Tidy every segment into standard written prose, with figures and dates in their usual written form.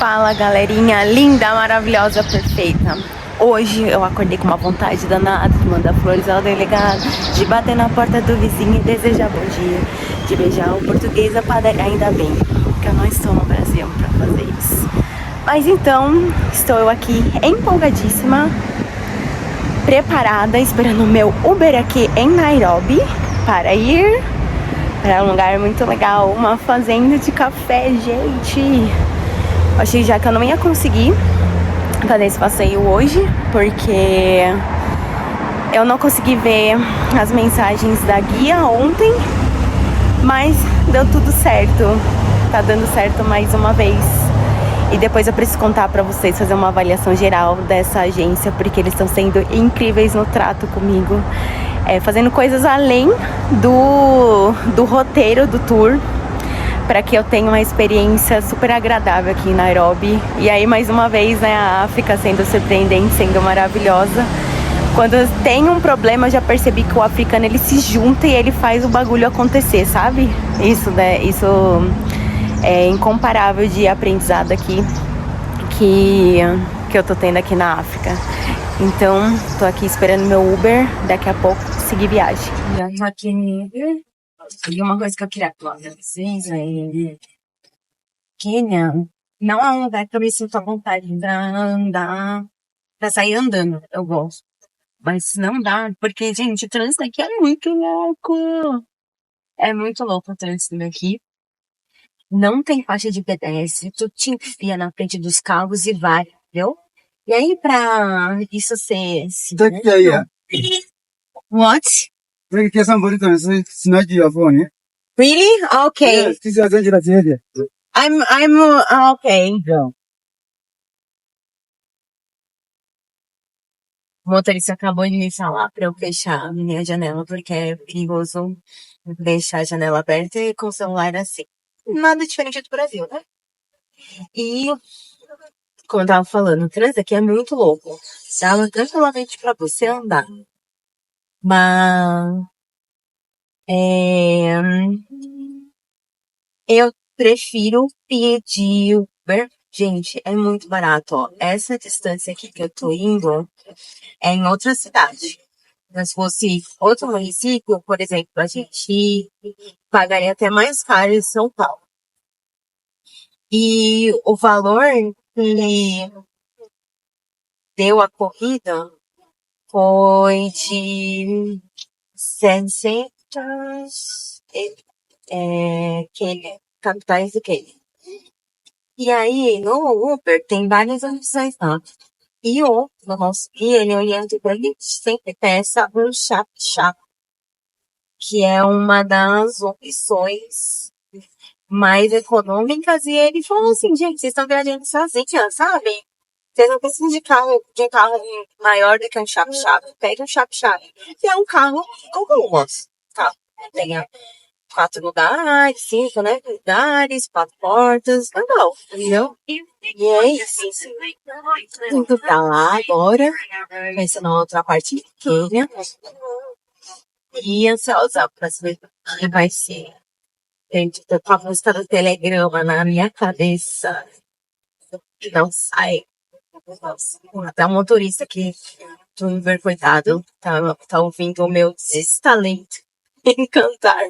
Fala, galerinha linda, maravilhosa, perfeita. Hoje eu acordei com uma vontade danada de mandar flores ao delegado, de bater na porta do vizinho e desejar bom dia, de beijar o português, ainda bem que eu não estou no Brasil pra fazer isso. Mas então, estou eu aqui empolgadíssima, preparada, esperando o meu Uber aqui em Nairobi para ir para um lugar muito legal, uma fazenda de café, gente. Eu achei já que eu não ia conseguir fazer esse passeio hoje, porque eu não consegui ver as mensagens da guia ontem, mas deu tudo certo, tá dando certo mais uma vez. E depois eu preciso contar pra vocês, fazer uma avaliação geral dessa agência, porque eles estão sendo incríveis no trato comigo, fazendo coisas além do roteiro do tour, para que eu tenha uma experiência super agradável aqui em Nairobi. E aí, mais uma vez, né, a África sendo surpreendente, sendo maravilhosa. Quando tem um problema, eu já percebi que o africano, ele se junta e ele faz o bagulho acontecer, sabe? Isso, né, isso é incomparável de aprendizado aqui que eu tô tendo aqui na África. Então, tô aqui esperando meu Uber, daqui a pouco seguir viagem. Já tô aqui no Uber. E uma coisa que eu queria falar pra vocês é Quênia não é um lugar que eu me sinto à vontade pra andar, pra sair andando. Eu gosto. Mas não dá, porque, gente, o trânsito aqui é muito louco. É muito louco o trânsito daqui. Não tem faixa de pedestre, tu te enfia na frente dos carros e vai, entendeu? E aí, pra isso ser seguro... What? It's not your phone, yeah? Really? Okay. Yes, this is a I'm okay. O motorista acabou de me falar pra eu fechar a minha janela, porque é perigoso deixar a janela aberta e com o celular assim. Nada diferente do Brasil, né? E, como eu tava falando, o trânsito aqui é muito louco. Dá tranquilamente pra você andar. Mas eu prefiro pedir Uber. Gente, é muito barato, ó. Essa distância aqui que eu tô indo é em outra cidade. Mas se fosse outro município, por exemplo, a gente pagaria até mais caro em São Paulo. E o valor que ele deu a corrida foi de 600 Quênia, capitais do Quênia. E aí, no Uber, tem várias opções lá. E ele orienta pra gente sempre peça um chap-chap, que é uma das opções mais econômicas. E ele falou assim, gente, vocês estão viajando sozinhos, sabe? Vocês não precisam de carro maior do que um chap-chap. Pega um chap-chap. E é um carro algumas. Tá? Tem 4 lugares, 5, né? Lugares, 4 portas. Legal, entendeu? E é isso. Indo pra lá agora. Pensando na outra parte de Quênia. E ansiosa pra saber o que vai ser. Gente, eu tô com a música do telegrama na minha cabeça. Não sai. Até o motorista aqui do Uber, coitado, tá ouvindo o meu destalento em cantar.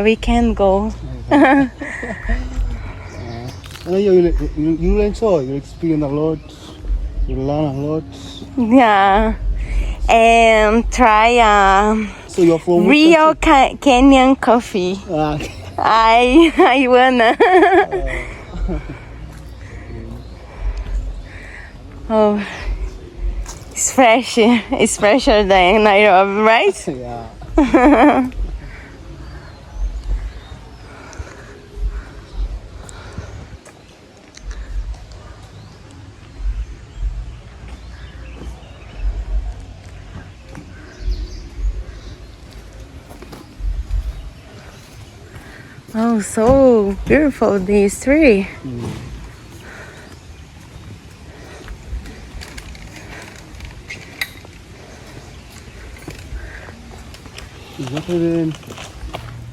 We can go. You enjoy, you experience a lot, you learn a lot. Yeah. And try So you're from real Kenyan coffee. I wanna. Oh, it's fresh. It's fresher than Nairobi, right? Yeah. Oh, so beautiful, these three.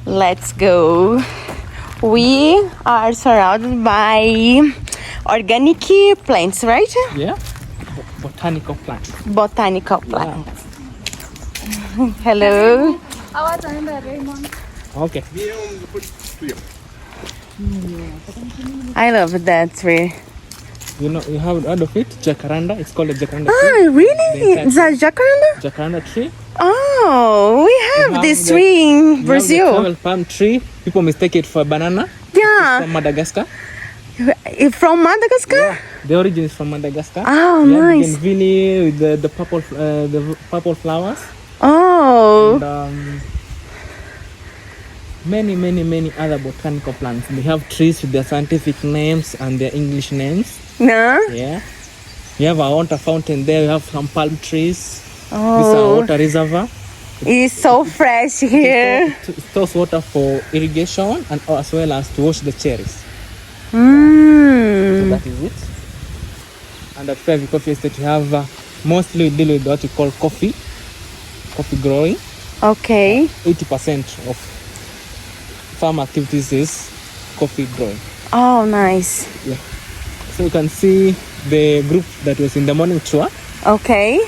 Let's go. We are surrounded by organic plants, right? Yeah. Botanical plants. Botanical plants. Hello. Okay. I love that tree. You know, you have heard of it? Jacaranda. It's called a jacaranda tree. Oh, really? Is that jacaranda? Jacaranda tree. Oh, we have this the- tree in You have the Brazil. travel palm tree. People mistake it for a banana. Yeah. From Madagascar. From Madagascar? The origin is from Madagascar. Oh, We have nice. Bougainvillea with the purple flowers. Oh, And, many other botanical plants. We have trees with their scientific names and their English names. no? Yeah. We have a water fountain there. We have some palm trees. This is our Oh, water reservoir. it's so fresh here. It stores water for irrigation and as well as to wash the cherries. So Mm. that is it. And at Fairview Coffee Estate, we have mostly we deal with what we call coffee growing. Okay. 80% of farm activities is coffee growing. Oh, nice. So you can see the group that was in the morning tour. Okay.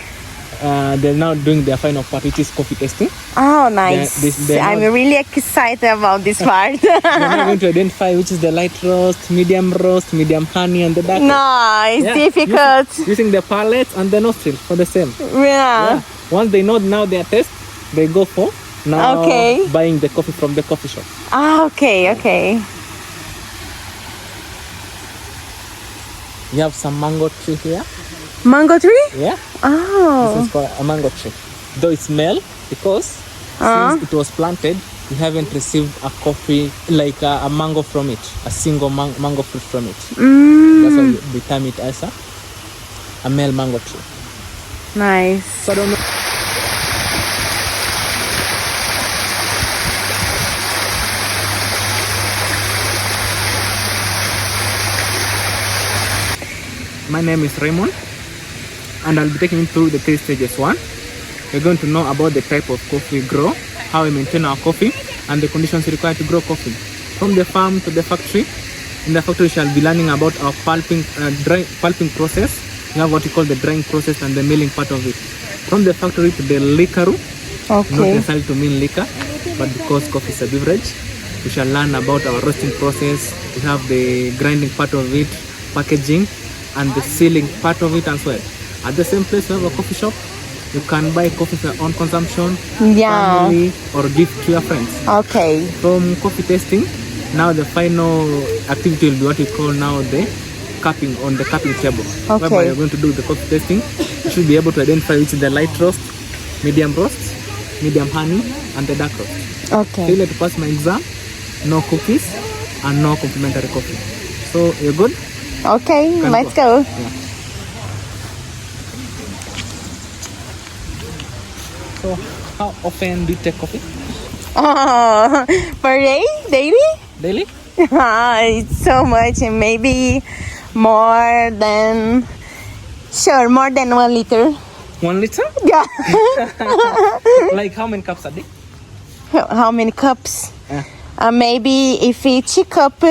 They're now doing their final part, which is coffee tasting. Oh, nice. they're I'm not- really excited about this part. They're now going to identify which is the light roast, medium honey, and the dark roast. No, it's Yeah, difficult. Using the palates and the nostril for the same. Yeah. Once they know now their taste, they go for now Okay. buying the coffee from the coffee shop. Ah, okay, okay. You have some mango tree here. Mango tree? Yeah. Oh. This is called a mango tree. Though it's male because since it was planted, we haven't received a coffee like a mango from it, a single mango fruit from it. That's why we term it as a male mango tree. Nice. So I don't know. My name is Raymond, and I'll be taking you through the 3 stages. 1, we're going to know about the type of coffee we grow, how we maintain our coffee, and the conditions required to grow coffee. From the farm to the factory. In the factory, we shall be learning about our pulping process. We have what we call the drying process and the milling part of it. From the factory to the liquor room, not Okay. necessarily to mean liquor, but because coffee is a beverage, we shall learn about our roasting process. We have the grinding part of it, packaging, and the sealing part of it as well. At the same place, we have a coffee shop. You can buy coffee for your own consumption, Yeah. family, or give to your friends. Okay. From coffee tasting, now the final activity will be what we call now the cupping on the cupping table. Okay. Whereby you're going to do the coffee tasting. You should be able to identify which is the light roast, medium honey, and the dark roast. Okay. Failure to pass my exam, no cookies, and no complimentary coffee. So you're good? Okay, Can let's go. go. So how often do you take coffee? Oh, per day? Daily? Daily? It's so much, and maybe more than 1 liter. 1 liter? Yeah. Like how many cups a day? How many cups? Yeah. Maybe if each cup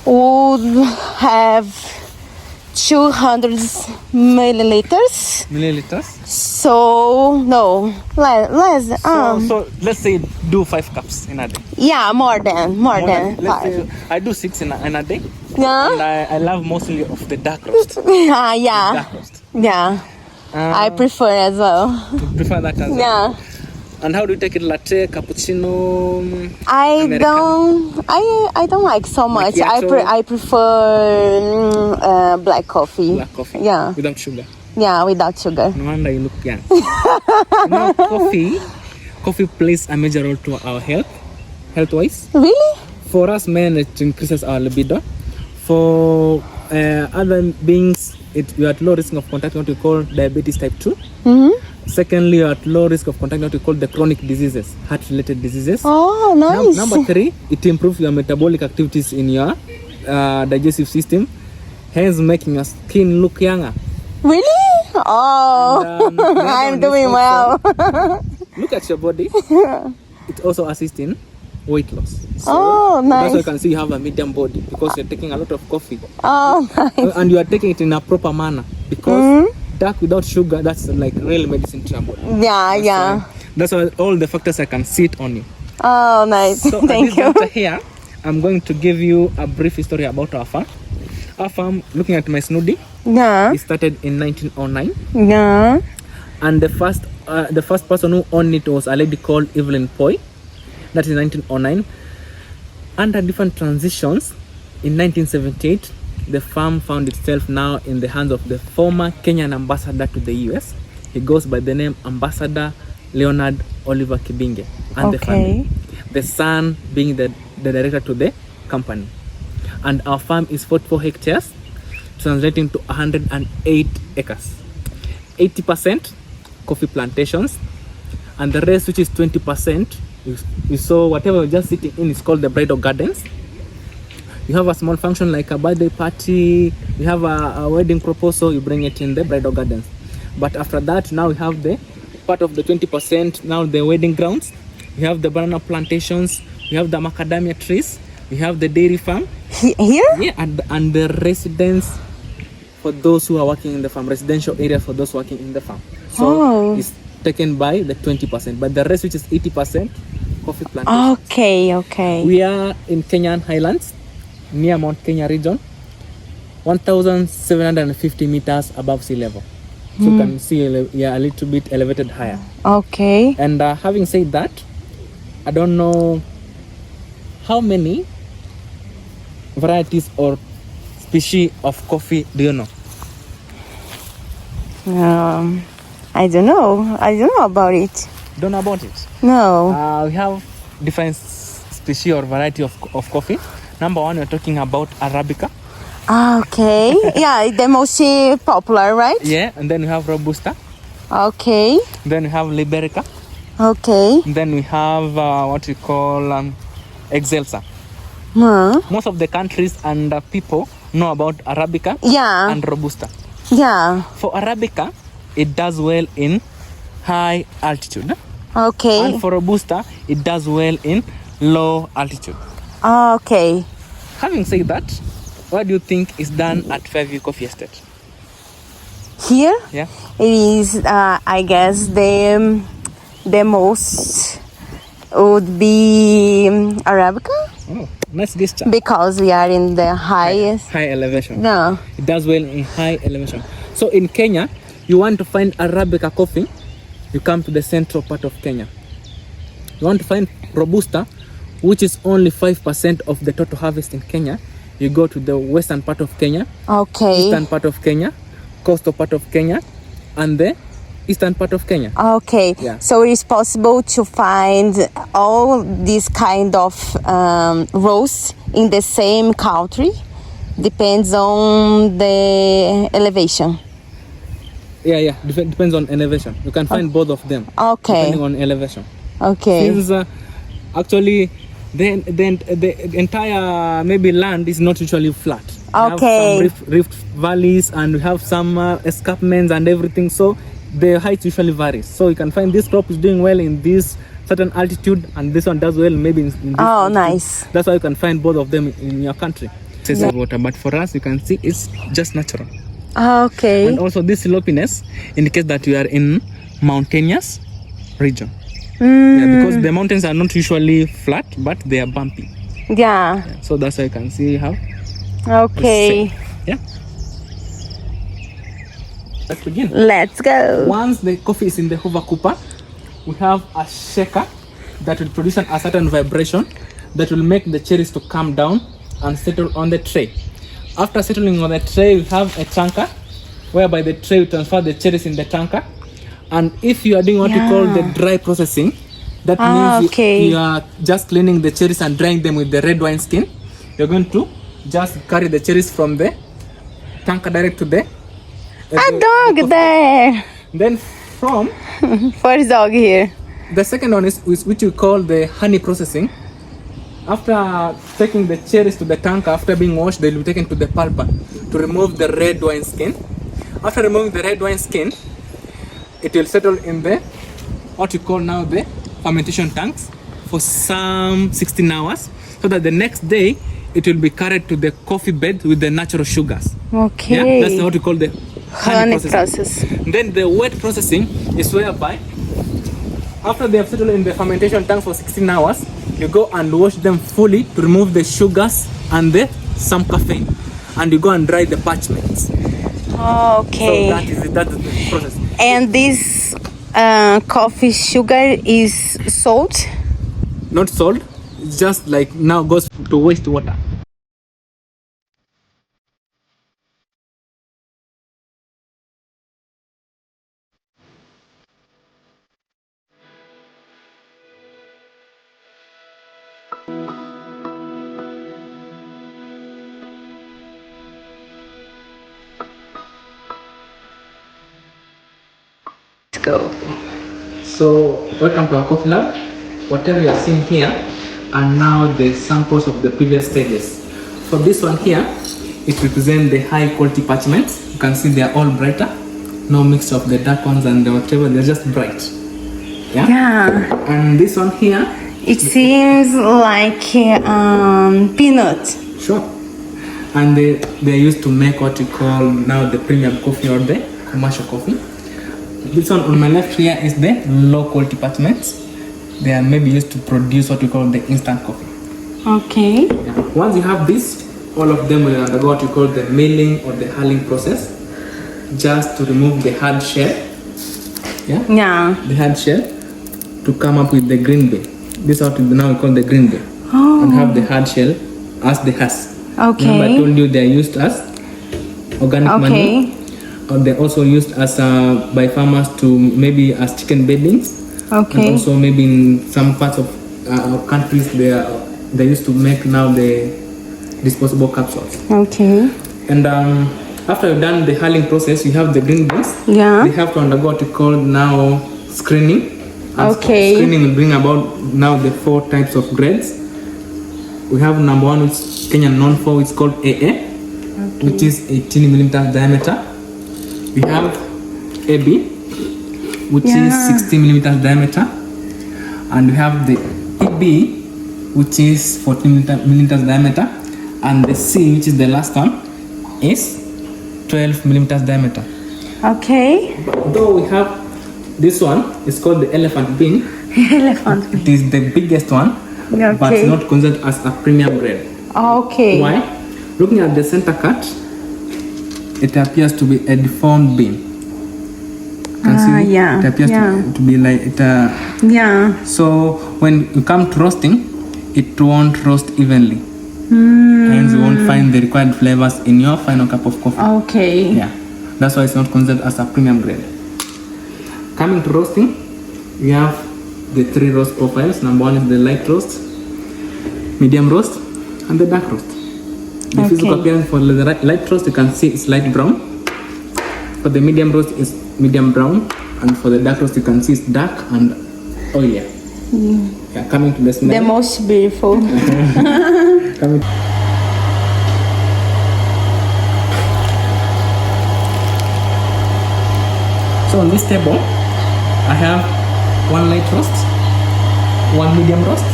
would have 200 milliliters. Milliliters? So no, less. So let's say do 5 cups in a day. Yeah, more than Let's 5. say I do 6 in a day. Yeah. And I love mostly of the dark roast. Yeah. Dark roast. Yeah. I prefer as well. You prefer that as well? Yeah. And how do you take it? Latte, cappuccino? I Americano? don't like so much. Macchiato? I prefer black coffee. Black coffee? Yeah. Without sugar? Yeah, without sugar. No wonder you look young. Now, coffee plays a major role to our health-wise. Really? For us men, it increases our libido. For other beings, we are at low risk of contracting what we call diabetes type 2. Mm-hmm. Secondly, you are at low risk of contracting what we call the chronic diseases, heart-related diseases. Oh, nice. Number 3, it improves your metabolic activities in your digestive system, hence making your skin look younger. Really? Oh, And, the other I'm one is doing also- well. Look at your body. It also assists in weight loss. So Oh, that's why you nice. can see you have a medium body because you're taking a lot of coffee. Oh, nice. And you are taking it in a proper manner because dark without sugar, that's like real medicine trouble. Yeah, yeah. That's why all the factors I can see it on you. Oh, nice. So Thank at you. this juncture here, I'm going to give you a brief history about our farm. Our farm, looking at my snoody, Yeah, it started in 1909, yeah. and the first person who owned it was a lady called Evelyn Poi. That is 1909. Under different transitions, in 1978, the farm found itself now in the hands of the former Kenyan ambassador to the US. He goes by the name Ambassador Leonard Oliver Kibinge and the family. The son being the director to the company. And our farm is 44 hectares, translating to 108 acres. 80% coffee plantations, and the rest, which is 20%, you saw whatever you're just sitting in is called the bridal gardens. You have a small function like a birthday party, you have a wedding proposal, you bring it in the bridal gardens. But after that, now we have the part of the 20%, now the wedding grounds. We have the banana plantations, we have the macadamia trees, we have the dairy farm. Here? Yeah, and the residence for those who are working in the farm, residential area for those working in the farm. So it's taken by the 20%, but the rest, which is 80%, coffee plantations. Okay. We are in Kenyan Highlands, near Mount Kenya region, 1,750 meters above sea level. So you can see a little bit elevated higher. Okay. And having said that, I don't know how many varieties or species of coffee do you know? I don't know. I don't know about it. Don't know about it? No. We have different species or variety of coffee. Number one, we're talking about Arabica. Okay. Yeah, the most popular, right? Yeah, and then we have Robusta. Okay. Then we have Liberica. Okay. And then we have what we call Excelsa. Most of the countries and people know about Arabica and Robusta. Yeah. For Arabica, it does well in high altitude. Okay. And for Robusta, it does well in low altitude. Okay. Having said that, what do you think is done at Fairview Coffee Estate? Here? Yeah. It is, I guess, the most would be Arabica. Oh, nice gesture. Because we are in the highest. High elevation. No. It does well in high elevation. So in Kenya, you want to find Arabica coffee, you come to the central part of Kenya. You want to find Robusta, which is only 5% of the total harvest in Kenya. You go to the western part of Kenya, eastern part of Kenya, coastal part of Kenya, and the eastern part of Kenya. Okay. Yeah. So it is possible to find all these kind of roasts in the same country. Depends on the elevation. Yeah. Depends on elevation. You can find both of them. Okay. Depending on elevation. Okay. Since actually the entire maybe land is not usually flat. Okay. We have some rift valleys, and we have some escarpments and everything. So the height usually varies. So you can find this crop is doing well in this certain altitude, and this one does well maybe in this altitude. Nice. That's why you can find both of them in your country. It's water, but for us, you can see it's just natural. Okay. And also this slopiness indicates that we are in mountainous region. Yeah, because the mountains are not usually flat, but they are bumpy. Yeah. So that's why you can see how. Okay. Yeah. Let's begin. Let's go. Once the coffee is in the hover cooper, we have a shaker that will produce a certain vibration that will make the cherries to come down and settle on the tray. After settling on the tray, we have a tanker, whereby the tray will transfer the cherries in the tanker. And if you are doing what we call the dry processing, that means you are just cleaning the cherries and drying them with the red wine skin. You're going to just carry the cherries from the tanker direct to the a dog there. Then from First dog here. the second one is which we call the honey processing. After taking the cherries to the tanker, after being washed, they will be taken to the pulper to remove the red wine skin. After removing the red wine skin, it will settle in the what you call now the fermentation tanks. for some 16 hours so that the next day it will be carried to the coffee bed with the natural sugars. Okay. Yeah, that's what we call the honey Honey process. process. Then the wet processing is whereby after they have settled in the fermentation tank for 16 hours, you go and wash them fully to remove the sugars and some caffeine, and you go and dry the parchments. Okay. So that is the process. And this coffee sugar is salt? Not salt, it's just like now goes to wastewater. Let's go. So welcome to our coffee lab. Whatever you are seeing here are now the samples of the previous stages. For this one here, it represents the high quality parchments. You can see they are all brighter. No mix of the dark ones and the whatever, they're just bright. Yeah. And this one here, It seems like peanut. sure. And they're used to make what you call now the premium coffee or the commercial coffee. This one on my left here is the low quality parchments. They are maybe used to produce what we call the instant coffee. Okay. Yeah. Once you have this, all of them will undergo what you call the milling or the hulling process, just to remove the hard shell. Yeah. Yeah. The hard shell to come up with the green bean. This is what now we call the green bean. Oh. And have the hard shell as the husk. Okay. Remember I told you they are used as organic Okay. manure. Or they're also used as by farmers to maybe as chicken beddings. Okay. And also maybe in some parts of countries they used to make now the disposable capsules. Okay. And after you've done the hulling process, you have the green beans. Yeah. They have to undergo what we call now screening. And Okay. Screening will bring about now the 4 types of grades. We have number 1, which Kenya known for, it's called AA, which is 18 millimeters diameter. We have AB, which is 60 millimeters diameter, and we have the EB, which is 14 millimeters diameter, and the C, which is the last one, is 12 millimeters diameter. Okay. But though we have this one, it's called the elephant bean. Elephant. It is the biggest one, but Okay. not considered as a premium grade. Okay. Why? Looking at the center cut, it appears to be a deformed bean. Can see? Yeah. It appears to be like it. Yeah. So when you come to roasting, it won't roast evenly. Hence, you won't find the required flavors in your final cup of coffee. Okay. Yeah, that's why it's not considered as a premium grade. Coming to roasting, we have the 3 roast profiles. Number 1 is the light roast, medium roast, and the dark roast. The physical appearance for the light roast, you can see it's light brown. For the medium roast, it's medium brown, and for the dark roast, you can see it's dark and oily. Yeah, coming to the smell. The most beautiful. Coming. So on this table, I have 1 light roast, 1 medium roast,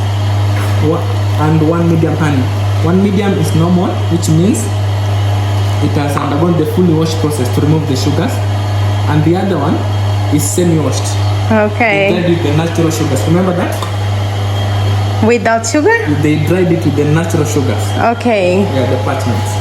and 1 medium honey. 1 medium is normal, which means it has undergone the fully washed process to remove the sugars, and the other one is semi-washed. Okay. They dried with the natural sugars. Remember that? Without sugar? They dried it with the natural sugars. Okay. Yeah, the parchments.